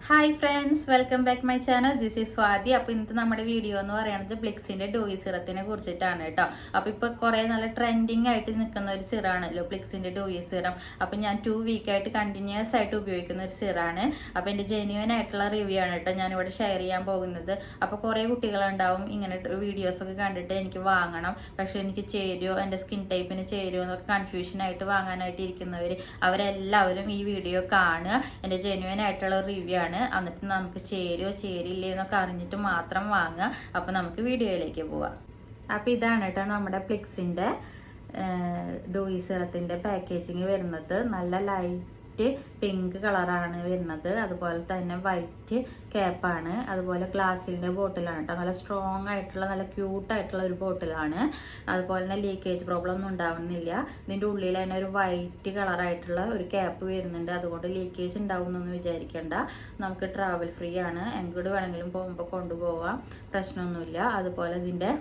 Hi friends, welcome back my channel. This is Swathi. അപ്പോൾ ഇന്നത്തെ നമ്മുടെ വീഡിയോ എന്ന് പറയുന്നത് പ്ലിക്സിന്റെ ഡോയി സിറത്തിനെ കുറിച്ചിട്ടാണ് കേട്ടോ. അപ്പോൾ ഇപ്പോൾ കുറേ നല്ല ട്രെൻഡിങ് ആയിട്ട് നിൽക്കുന്ന ഒരു സിറാണല്ലോ പ്ലിക്സിന്റെ ഡോയി സിറം. അപ്പോൾ ഞാൻ 2 വീക്കായിട്ട് കണ്ടിന്യൂസ് ആയിട്ട് ഉപയോഗിക്കുന്ന ഒരു സിറാണ്. അപ്പോൾ എൻ്റെ ജെന്യുവൻ ആയിട്ടുള്ള റിവ്യൂ ആണ് കേട്ടോ ഞാനിവിടെ ഷെയർ ചെയ്യാൻ പോകുന്നത്. അപ്പോൾ കുറേ കുട്ടികളുണ്ടാവും ഇങ്ങനെ വീഡിയോസൊക്കെ കണ്ടിട്ട് എനിക്ക് വാങ്ങണം, പക്ഷെ എനിക്ക് ചേരുമോ, എൻ്റെ സ്കിൻ ടൈപ്പിന് ചേരുമോ എന്നൊക്കെ കൺഫ്യൂഷനായിട്ട് വാങ്ങാനായിട്ട് ഇരിക്കുന്നവർ അവരെല്ലാവരും ഈ വീഡിയോ കാണുക. എൻ്റെ ജെന്യുവൻ ആയിട്ടുള്ള റിവ്യൂ ആണ്. എന്നിട്ട് നമുക്ക് ചേരുമോ ചേരില്ലേ എന്നൊക്കെ അറിഞ്ഞിട്ട് മാത്രം വാങ്ങുക. അപ്പൊ നമുക്ക് വീഡിയോയിലേക്ക് പോവാം. അപ്പൊ ഇതാണ് കേട്ടോ നമ്മുടെ പ്ലിക്സിന്റെ ഡോയി സിറത്തിന്റെ പാക്കേജിങ് വരുന്നത്. നല്ല ലൈറ്റ് പിങ്ക് കളറാണ് വരുന്നത്. അതുപോലെ തന്നെ വൈറ്റ് ക്യാപ്പാണ്. അതുപോലെ ഗ്ലാസിന്റെ ബോട്ടിലാണ് കേട്ടോ. നല്ല സ്ട്രോങ് ആയിട്ടുള്ള നല്ല ക്യൂട്ടായിട്ടുള്ള ഒരു ബോട്ടിലാണ്. അതുപോലെ തന്നെ ലീക്കേജ് പ്രോബ്ലം ഒന്നും ഉണ്ടാവുന്നില്ല. ഇതിന്റെ ഉള്ളിൽ തന്നെ ഒരു വൈറ്റ് കളറായിട്ടുള്ള ഒരു ക്യാപ്പ് വരുന്നുണ്ട്. അതുകൊണ്ട് ലീക്കേജ് ഉണ്ടാവുന്നൊന്നും വിചാരിക്കേണ്ട. നമുക്ക് ട്രാവൽ ഫ്രീ ആണ്. എങ്ങോട്ട് വേണമെങ്കിലും പോകുമ്പോൾ കൊണ്ടുപോവാം, പ്രശ്നമൊന്നുമില്ല. അതുപോലെ ഇതിന്റെ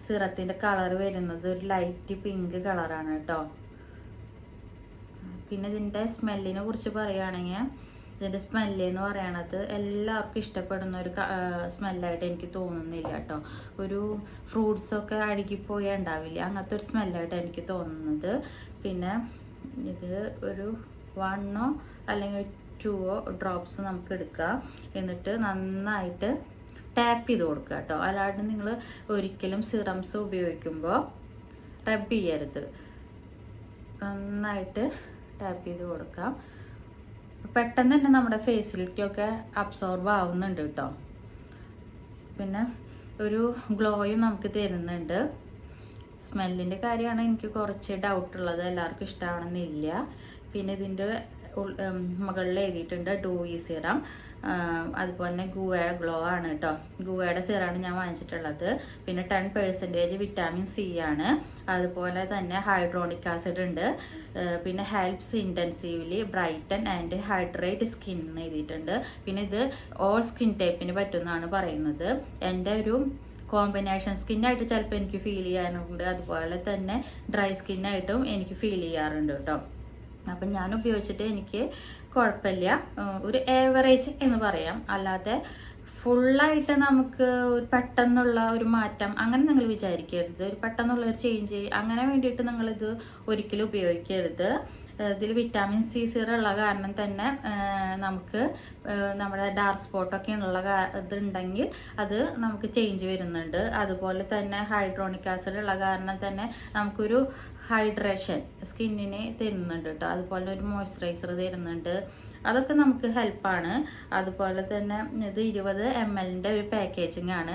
സിറത്തിന്റെ കളർ വരുന്നത് ഒരു ലൈറ്റ് പിങ്ക് കളറാണ് കേട്ടോ. പിന്നെ ഇതിൻ്റെ സ്മെല്ലിനെ കുറിച്ച് പറയുകയാണെങ്കിൽ ഇതിൻ്റെ സ്മെല്ല് എന്ന് പറയണത് എല്ലാവർക്കും ഇഷ്ടപ്പെടുന്ന ഒരു സ്മെല്ലായിട്ട് എനിക്ക് തോന്നുന്നില്ല കേട്ടോ. ഒരു ഫ്രൂട്ട്സൊക്കെ അഴുകിപ്പോയാൽ ഉണ്ടാവില്ല, അങ്ങനത്തെ ഒരു സ്മെല്ലായിട്ട് എനിക്ക് തോന്നുന്നത്. പിന്നെ ഇത് ഒരു 1 അല്ലെങ്കിൽ 2 ഡ്രോപ്സ് നമുക്ക് എടുക്കാം. എന്നിട്ട് നന്നായിട്ട് ടാപ്പ് ചെയ്ത് കൊടുക്കുക കേട്ടോ. അല്ലാണ്ട് നിങ്ങൾ ഒരിക്കലും സിറംസ് ഉപയോഗിക്കുമ്പോൾ റബ്ബ് ചെയ്യരുത്. നന്നായിട്ട് ടാപ്പ് ചെയ്ത് കൊടുക്കാം. പെട്ടെന്ന് തന്നെ നമ്മുടെ ഫേസിലേക്കൊക്കെ അബ്സോർബ് ആവുന്നുണ്ട് കേട്ടോ. പിന്നെ ഒരു ഗ്ലോയും നമുക്ക് തരുന്നുണ്ട്. സ്മെല്ലിൻ്റെ കാര്യമാണ് എനിക്ക് കുറച്ച് ഡൗട്ടുള്ളത്, എല്ലാവർക്കും ഇഷ്ടമാവണമെന്നില്ല. പിന്നെ ഇതിൻ്റെ മുകളിൽ എഴുതിയിട്ടുണ്ട് ഡോയി സിറം. അതുപോലെ തന്നെ ഗുവയുടെ ഗ്ലോ ആണ് കേട്ടോ. ഗുവയുടെ സിറാണ് ഞാൻ വാങ്ങിച്ചിട്ടുള്ളത്. പിന്നെ 10% വിറ്റാമിൻ സി ആണ്. അതുപോലെ തന്നെ ഹൈഡ്രോണിക് ആസിഡ് ഉണ്ട്. പിന്നെ helps intensively brighten and hydrate skin എന്ന് എഴുതിയിട്ടുണ്ട്. പിന്നെ ഇത് ഓൾ സ്കിൻ ടൈപ്പിന് പറ്റുമെന്നാണ് പറയുന്നത്. എൻ്റെ ഒരു കോമ്പിനേഷൻ സ്കിന്നായിട്ട് ചിലപ്പോൾ എനിക്ക് ഫീൽ ചെയ്യാറുണ്ട്. അതുപോലെ തന്നെ ഡ്രൈ സ്കിന്നായിട്ടും എനിക്ക് ഫീൽ ചെയ്യാറുണ്ട് കേട്ടോ. അപ്പം ഞാൻ ഉപയോഗിച്ചിട്ട് എനിക്ക് കുഴപ്പമില്ല, ഒരു ഏവറേജ് എന്ന് പറയാം. അല്ലാതെ ഫുള്ളായിട്ട് നമുക്ക് ഒരു പെട്ടെന്നുള്ള ഒരു മാറ്റം അങ്ങനെ നിങ്ങൾ വിചാരിക്കരുത്. ഒരു പെട്ടെന്നുള്ള ഒരു ചേഞ്ച് അങ്ങനെ വേണ്ടിയിട്ട് നിങ്ങളിത് ഒരിക്കലും ഉപയോഗിക്കരുത്. ഇതിൽ വിറ്റാമിൻ സി സിറം ഉള്ള കാരണം തന്നെ നമുക്ക് നമ്മുടെ ഡാർക്ക് സ്പോട്ടൊക്കെ ഉള്ള ഇതുണ്ടെങ്കിൽ അത് നമുക്ക് ചേഞ്ച് വരുന്നുണ്ട്. അതുപോലെ തന്നെ ഹൈഡ്രോണിക് ആസിഡ് ഉള്ള കാരണം തന്നെ നമുക്കൊരു ഹൈഡ്രേഷൻ സ്കിന്നിന് തരുന്നുണ്ട് കേട്ടോ. അതുപോലെ ഒരു മോയ്സ്ചറൈസർ തരുന്നുണ്ട്. അതൊക്കെ നമുക്ക് ഹെൽപ്പാണ്. അതുപോലെ തന്നെ ഇത് 20 ml ഒരു പാക്കേജിങ് ആണ്.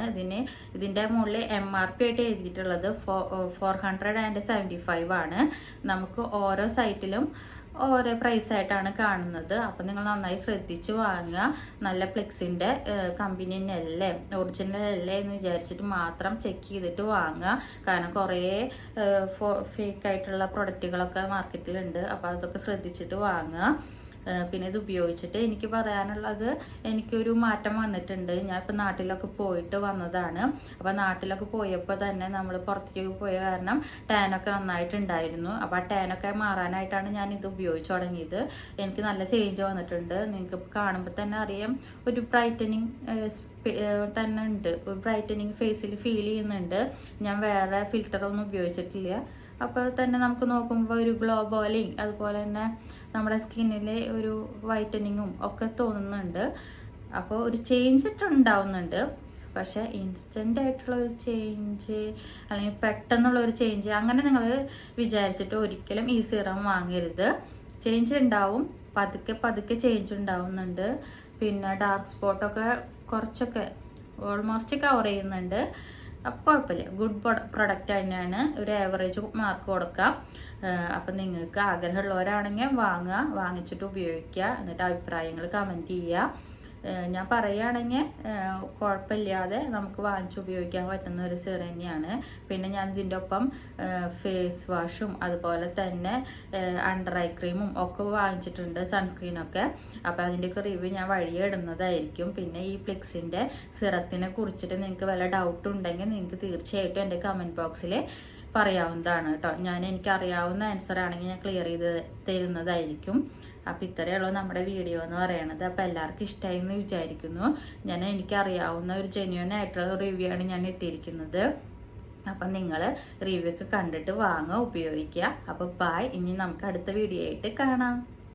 ഇതിൻ്റെ മുകളിൽ MRP ആയിട്ട് എഴുതിയിട്ടുള്ളത് 475 ആണ്. നമുക്ക് ഓരോ സൈറ്റിലും ഓരോ പ്രൈസ് ആയിട്ടാണ് കാണുന്നത്. അപ്പം നിങ്ങൾ നന്നായി ശ്രദ്ധിച്ച് വാങ്ങുക. നല്ല പ്ലിക്സിൻ്റെ കമ്പനി തന്നെയല്ലേ, ഒറിജിനൽ അല്ലേ എന്ന് വിചാരിച്ചിട്ട് മാത്രം ചെക്ക് ചെയ്തിട്ട് വാങ്ങുക. കാരണം കുറേ ഫേക്ക് ആയിട്ടുള്ള പ്രൊഡക്റ്റുകളൊക്കെ മാർക്കറ്റിലുണ്ട്. അപ്പോൾ അതൊക്കെ ശ്രദ്ധിച്ചിട്ട് വാങ്ങുക. പിന്നെ ഇത് ഉപയോഗിച്ചിട്ട് എനിക്ക് പറയാനുള്ളത്, എനിക്കൊരു മാറ്റം വന്നിട്ടുണ്ട്. ഞാൻ ഇപ്പം നാട്ടിലൊക്കെ പോയിട്ട് വന്നതാണ്. അപ്പോൾ നാട്ടിലൊക്കെ പോയപ്പോൾ തന്നെ നമ്മൾ പുറത്തേക്ക് പോയ കാരണം ടാനൊക്കെ നന്നായിട്ടുണ്ടായിരുന്നു. അപ്പോൾ ആ ടാനൊക്കെ മാറാനായിട്ടാണ് ഞാൻ ഇത് ഉപയോഗിച്ച് തുടങ്ങിയത്. എനിക്ക് നല്ല ചേഞ്ച് വന്നിട്ടുണ്ട്. നിങ്ങൾക്ക് കാണുമ്പോൾ തന്നെ അറിയാം, ഒരു ബ്രൈറ്റനിങ് തന്നെ ഉണ്ട്. ഒരു ബ്രൈറ്റനിങ് ഫേസിൽ ഫീൽ ചെയ്യുന്നുണ്ട്. ഞാൻ വേറെ ഫിൽറ്ററൊന്നും ഉപയോഗിച്ചിട്ടില്ല. അപ്പോൾ തന്നെ നമുക്ക് നോക്കുമ്പോൾ ഒരു ഗ്ലോ പോലെയും അതുപോലെ തന്നെ നമ്മുടെ സ്കിന്നിലെ ഒരു വൈറ്റനിങ്ങും ഒക്കെ തോന്നുന്നുണ്ട്. അപ്പോൾ ഒരു ചേഞ്ച് ഉണ്ടാവുന്നുണ്ട്. പക്ഷേ ഇൻസ്റ്റൻ്റ് ആയിട്ടുള്ള ഒരു ചേഞ്ച് അല്ലെങ്കിൽ പെട്ടെന്നുള്ള ഒരു ചേഞ്ച് അങ്ങനെ നിങ്ങൾ വിചാരിച്ചിട്ട് ഒരിക്കലും ഈ സിറം വാങ്ങരുത്. ചേഞ്ച് ഉണ്ടാവും, പതുക്കെ ചേഞ്ച് ഉണ്ടാവുന്നുണ്ട്. പിന്നെ ഡാർക്ക് സ്പോട്ടൊക്കെ കുറച്ചൊക്കെ ഓൾമോസ്റ്റ് കവർ ചെയ്യുന്നുണ്ട്. അപ്പോൾ കുഴപ്പമില്ല, ഗുഡ് പ്രൊഡക്റ്റ് തന്നെയാണ്. ഒരു ആവറേജ് മാർക്ക് കൊടുക്കാം. അപ്പം നിങ്ങൾക്ക് ആഗ്രഹമുള്ളവരാണെങ്കിൽ വാങ്ങിച്ചിട്ട് ഉപയോഗിക്കുക. എന്നിട്ട് അഭിപ്രായങ്ങൾ കമൻറ്റ് ചെയ്യുക. ഞാൻ പറയുകയാണെങ്കിൽ കുഴപ്പമില്ലാതെ നമുക്ക് വാങ്ങിച്ച് ഉപയോഗിക്കാൻ പറ്റുന്ന ഒരു സിറം തന്നെയാണ്. പിന്നെ ഞാൻ ഇതിൻ്റെ ഒപ്പം ഫേസ് വാഷും അതുപോലെ തന്നെ അണ്ടർ ഐ ക്രീമും ഒക്കെ വാങ്ങിച്ചിട്ടുണ്ട്, സൺസ്ക്രീനൊക്കെ. അപ്പോൾ അതിൻ്റെയൊക്കെ റിവ്യൂ ഞാൻ വഴിയെ ഇടുന്നതായിരിക്കും. പിന്നെ ഈ പ്ലിക്സിൻ്റെ സിറത്തിനെ കുറിച്ചിട്ട് നിങ്ങൾക്ക് വല്ല ഡൗട്ട് ഉണ്ടെങ്കിൽ നിങ്ങൾക്ക് തീർച്ചയായിട്ടും എൻ്റെ കമൻറ്റ് ബോക്സിൽ പറയാവുന്നതാണ് കേട്ടോ. എനിക്ക് അറിയാവുന്ന ആൻസർ ആണെങ്കിൽ ഞാൻ ക്ലിയർ ചെയ്ത് തരുന്നതായിരിക്കും. അപ്പോൾ ഇത്രയുള്ളൂ നമ്മുടെ വീഡിയോ എന്ന് പറയണത്. അപ്പോൾ എല്ലാവർക്കും ഇഷ്ടമായി എന്ന് വിചാരിക്കുന്നു. എനിക്കറിയാവുന്ന ഒരു ജെന്യുവൻ ആയിട്ടുള്ള റിവ്യൂ ആണ് ഞാൻ ഇട്ടിരിക്കുന്നത്. അപ്പം നിങ്ങൾ റിവ്യൂ ഒക്കെ കണ്ടിട്ട് വാങ്ങുക, ഉപയോഗിക്കുക. അപ്പോൾ ബൈ. ഇനി നമുക്ക് അടുത്ത വീഡിയോ ആയിട്ട് കാണാം.